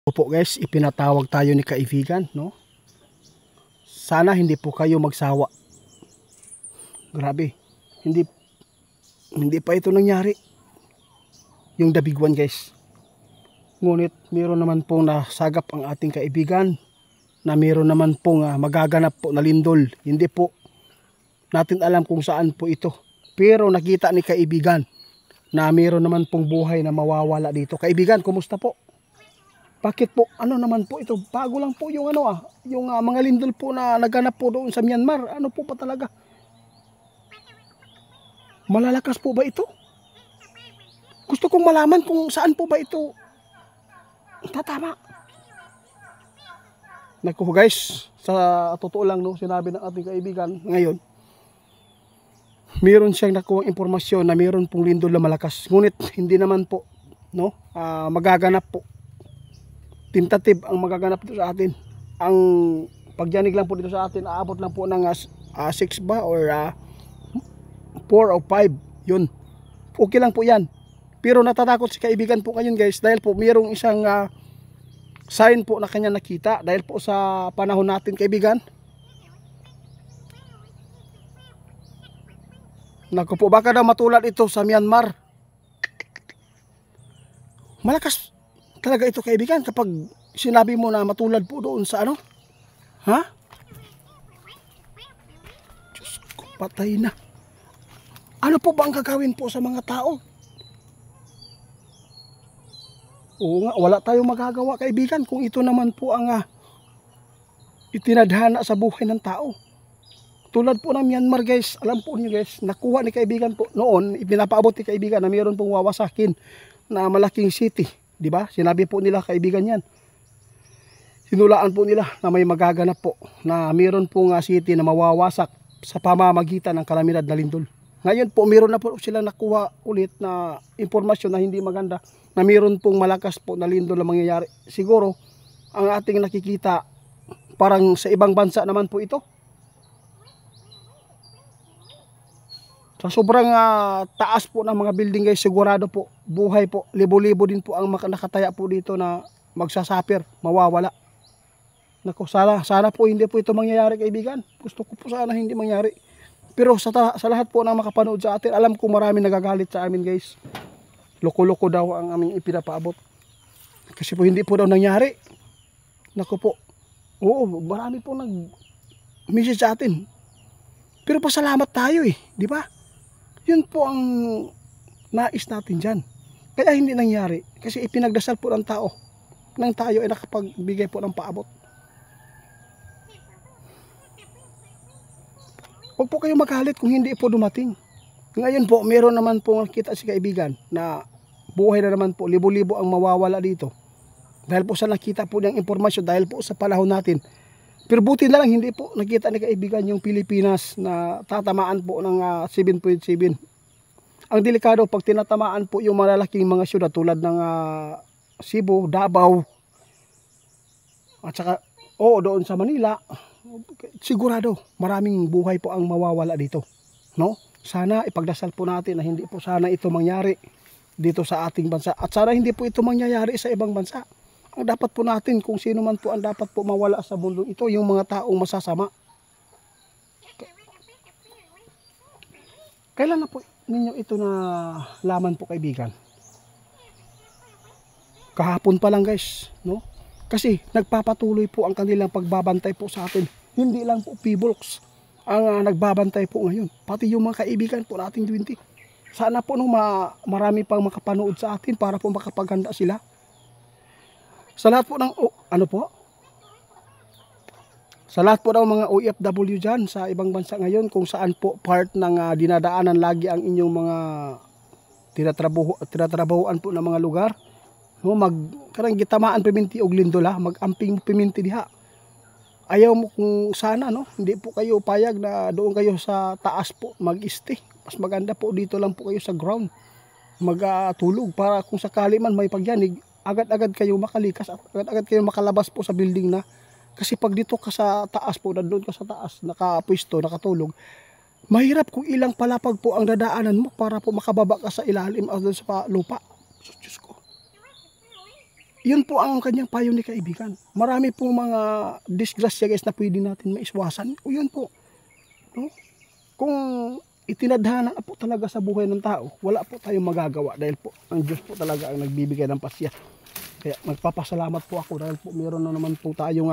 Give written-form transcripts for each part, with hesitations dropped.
Po guys, ipinatawag tayo ni kaibigan, no? Sana hindi po kayo magsawa. Grabe. Hindi pa ito nangyari. Yung the big one guys. Ngunit meron naman pong nasagap ang ating kaibigan na meron naman pong magaganap po na lindol. Hindi po natin alam kung saan po ito. Pero nakita ni kaibigan na meron naman pong buhay na mawawala dito. Kaibigan, kumusta po? Bakit po? Ano naman po ito? Bago lang po yung yung mga lindol po na naganap po doon sa Myanmar. Ano po pa talaga? Malalakas po ba ito? Gusto kong malaman kung saan po ba ito tatama. Naku guys, sa totoo lang no, sinabi ng ating kaibigan ngayon, meron siyang nakuha impormasyon na meron pong lindol na malakas. Ngunit hindi naman po no, magaganap po. Tentative ang magaganap dito sa atin. Ang pagyanig lang po dito sa atin, aabot lang po ng 6 ba or 4 o 5. Yun. Okay lang po yan. Pero natatakot si kaibigan po ngayon guys dahil po mayroong isang sign po na kanya nakita. Dahil po sa panahon natin kaibigan. Naku po, baka daw matulad ito sa Myanmar. Malakas talaga ito kaibigan kapag sinabi mo na matulad po doon sa ano? Ha? Diyos ko, patay na. Ano po ba ang gagawin po sa mga tao? Oo nga, wala tayong magagawa kaibigan kung ito naman po ang itinadhana sa buhay ng tao. Tulad po ng Myanmar guys, alam po niyo guys, nakuha ni kaibigan po noon, ipinapaabot ni kaibigan na mayroon pong wawasakin na malaking city. Diba? Sinabi po nila kaibigan yan. Sinulaan po nila na may magaganap po na mayroon pong city na mawawasak sa pamamagitan ng kalamidad na lindol. Ngayon po mayroon na po silang nakuha ulit na impormasyon na hindi maganda na mayroon pong malakas po na lindol na mangyayari. Siguro ang ating nakikita parang sa ibang bansa naman po ito. Sa sobrang taas po ng mga building guys, sigurado po, buhay po, libo-libo din po ang nakataya po dito na magsasuffer, mawawala. Naku, sana po hindi po ito mangyayari kaibigan. Gusto ko po sana hindi mangyari. Pero sa lahat po ng makapanood sa atin, alam ko marami nagagalit sa amin guys. Loko-loko daw ang aming ipinapaabot. Kasi po hindi po daw nangyari. Naku po, oo, marami po nag-message sa atin. Pero pasalamat tayo di ba? Yun po ang nais natin dyan. Kaya hindi nangyari. Kasi ipinagdasal po ng tao. Nang tayo ay nakapagbigay po ng paabot. Huwag po kayong magalit kung hindi po dumating. Ngayon po, meron naman po nakita si kaibigan na buhay na naman po, libo-libo ang mawawala dito. Dahil po sa nakita po ng impormasyon, dahil po sa panahon natin. Pero buti na lang hindi po nakita ni kaibigan yung Pilipinas na tatamaan po ng 7.7. Ang delikado pag tinatamaan po yung malalaking mga syudad tulad ng Cebu, Davao at saka doon sa Manila, sigurado maraming buhay po ang mawawala dito. No? Sana ipagdasal po natin na hindi po sana ito mangyari dito sa ating bansa at sana hindi po ito mangyayari sa ibang bansa. Ang dapat po natin, kung sino man po ang dapat po mawala sa mundo ito, yung mga taong masasama. Kailan na po ninyo ito na laman po kaibigan? Kahapon pa lang guys, no? Kasi nagpapatuloy po ang kanilang pagbabantay po sa atin. Hindi lang po P-Blocks ang nagbabantay po ngayon. Pati yung mga kaibigan po nating 20. Sana po marami pang makapanood sa atin para po makapaganda sila. Sa lahat po ng sa lahat po ng mga OFW dyan sa ibang bansa ngayon, kung saan po part ng dinadaanan lagi ang inyong mga tinatrabahuan po ng mga lugar, no, karang gitamaan piminti og lindol magamping piminti diha. Ayaw mo kung sana no, hindi po kayo payag na doon kayo sa taas po mag-stay. Mas maganda po dito lang po kayo sa ground magtulog para kung sakali man may pagyanig, agad-agad kayo makalikas at agad-agad kayo makalabas po sa building na. Kasi pag dito ka sa taas po, nandun ka sa taas, nakapwesto, nakatulog, mahirap kung ilang palapag po ang dadaanan mo para po makababa ka sa ilalim o sa lupa. So, Diyos ko. yun po ang kanyang payo ni kaibigan. Marami pong mga disgrasya guys na pwede natin maiswasan. O yun po. No? Kung itinadhana po talaga sa buhay ng tao, wala po tayong magagawa dahil po ang Diyos po talaga ang nagbibigay ng pasya. Kaya magpapasalamat po ako dahil po meron na naman po tayong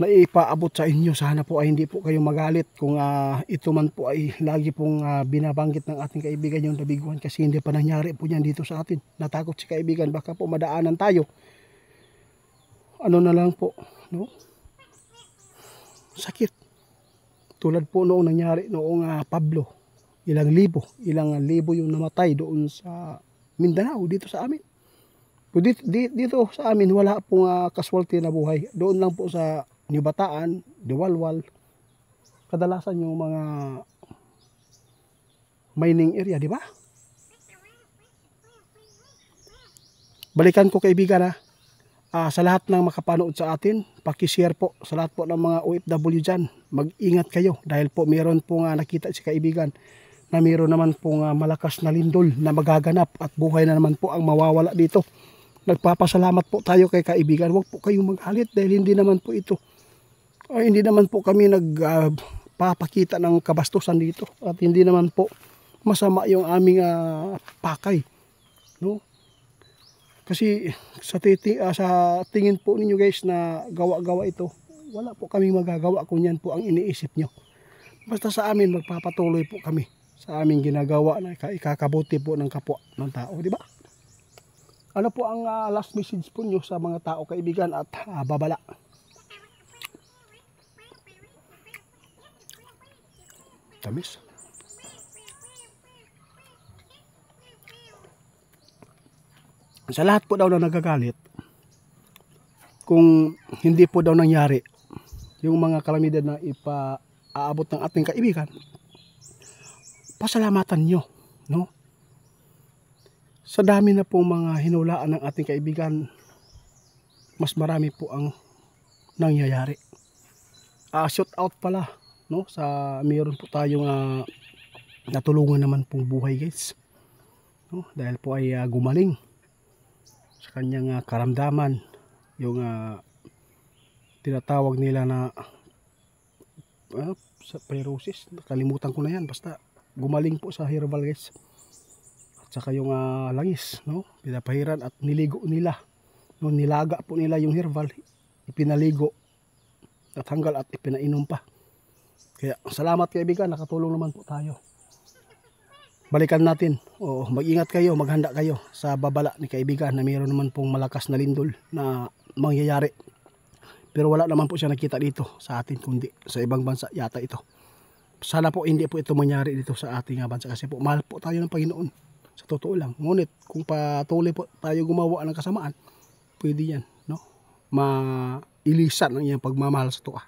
naipaabot sa inyo. Sana po ay hindi po kayo magalit kung ito man po ay lagi pong binabanggit ng ating kaibigan yung nabiguan, kasi hindi pa nangyari po yan dito sa atin. Natakot si kaibigan, baka po madaanan tayo. Ano na lang po, no? Sakit. Tulad po noong nangyari noong Pablo, ilang libo yung namatay doon sa Mindanao, dito sa amin. Dito sa amin wala pong casualty na buhay. Doon lang po sa New Bataan, Diwalwal, kadalasan yung mga mining area, di ba? Balikan ko kaibigan sa lahat ng makapanood sa atin, paki-share po sa lahat po ng mga OFW dyan. Mag-ingat kayo dahil po meron po nakita si kaibigan na meron naman pong malakas na lindol na magaganap at buhay na naman po ang mawawala dito. Nagpapasalamat po tayo kay kaibigan. Huwag po kayong magalit dahil hindi naman po ito hindi naman po kami nagpapakita ng kabastusan dito at hindi naman po masama yung aming pakay, no? Kasi sa tingin po ninyo guys na gawa-gawa ito, wala po kami magagawa kung yan po ang iniisip nyo. Basta sa amin magpapatuloy po kami sa aming ginagawa na ikakabuti po ng kapwa ng tao, di ba? Ano po ang last message po nyo sa mga tao kaibigan at babala? Tamis. Sa lahat po daw na nagagalit, kung hindi po daw nangyari yung mga kalamidad na ipaabot ng ating kaibigan, pasalamatan nyo, no? Sa dami na po mga hinulaan ng ating kaibigan, mas marami po ang nangyayari. Shout out pala, no, sa mayroon po tayong natulungan naman pong buhay guys, no, dahil po ay gumaling sa kanyang karamdaman, yung tinatawag nila na sa pyrosis, nakalimutan ko na yan, basta gumaling po sa herbal guys. At saka yung langis, no, pinapahiran at niligo nila, no, nilaga po nila yung herbal, ipinaligo at hanggal at ipinainom pa. Kaya salamat kaibigan, nakatulong naman po tayo. Balikan natin, mag-ingat kayo, maghanda kayo sa babala ni kaibigan na mayroon naman pong malakas na lindol na mangyayari. Pero wala naman po siya nakita dito sa atin, kundi sa ibang bansa yata ito. Sana po hindi po ito mangyari dito sa ating bansa kasi po mahal po tayo ng Panginoon. Sa totoo lang. Ngunit kung patuloy po tayo gumawa ng kasamaan, pwede yan, no? Mailisan ang iyang pagmamahal sa tuwa.